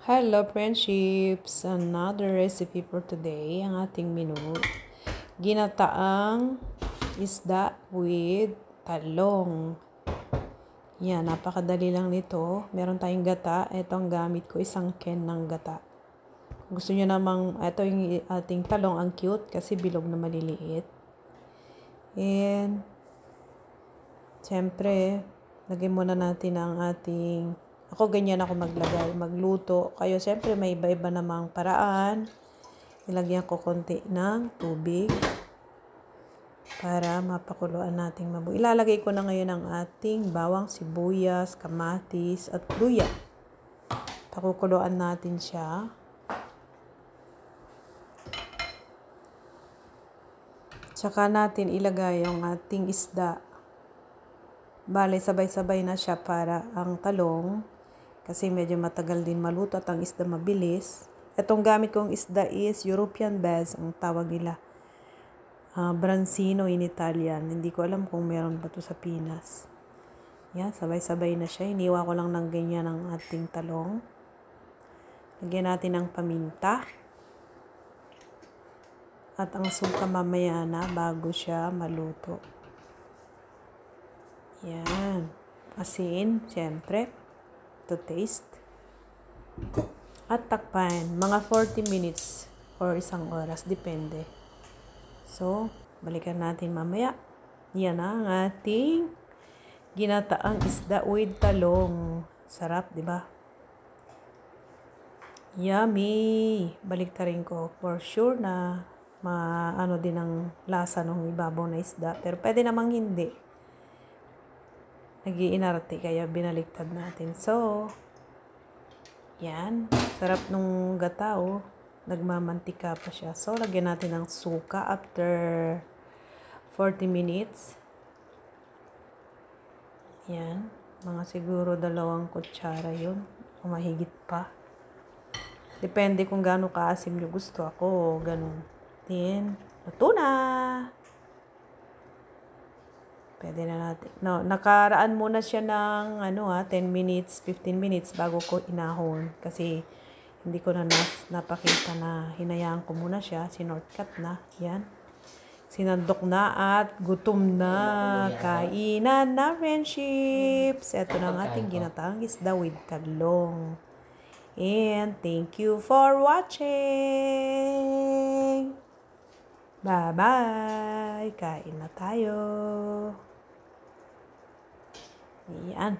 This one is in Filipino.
Hello friendships! Another recipe for today. Ang ating menu, ginataang isda with talong. Yan, napakadali lang nito. Meron tayong gata. Ito ang gamit ko, isang can ng gata. Gusto nyo namang, ito yung ating talong, ang cute kasi bilog na maliliit. And, syempre, lagyan muna natin ang ating ako ganyan ako maglagay, magluto. Kayo siyempre may iba-iba namang paraan. Ilagyan ko konti ng tubig para mapakuluan nating mabuti. Ilalagay ko na ngayon ang ating bawang, sibuyas, kamatis at luya. Pakukuluan natin siya. Tsaka natin ilagay yung ating isda. Bale, sabay-sabay na siya para ang talong. Kasi medyo matagal din maluto at ang isda mabilis. Itong gamit kong isda is European bass, ang tawag nila. Branzino in Italian. Hindi ko alam kung meron ba ito sa Pinas. Yan, sabay-sabay na siya. Iniwa ko lang ng ganyan ang ating talong. Lagyan natin ng paminta. At ang suka mamaya na bago siya maluto. Yan. Asin, siyempre. To taste. At takpan, mga 40 minutes or isang oras, depende. So, balikan natin mamaya. Yan ang ating ginataang isda with talong. Sarap, di ba? Yummy! Baliktarin ko for sure na maano din ang lasa ng ibabaw na isda. Pero pwede namang hindi. Nag-iinarte kaya binaliktad natin. So, yan. Sarap nung gata, oh. Nagmamantika pa siya. So, lagyan natin ng suka after 40 minutes. Yan. Mga siguro 2 kutsara yun. O mahigit pa. Depende kung gaano kaasim yung gusto ako. Ganun. Then, luto na! Pwede na natin. No, nakaraan muna siya ng 10 minutes, 15 minutes bago ko inahon. Kasi hindi ko na napakita na hinayaan ko muna siya. Sinortcut na. Yan. Sinandok na at gutom na. Kainan na friendships. Ito na ang ating ginataang isda with talong. And thank you for watching. Bye-bye. Kain na tayo. Yan.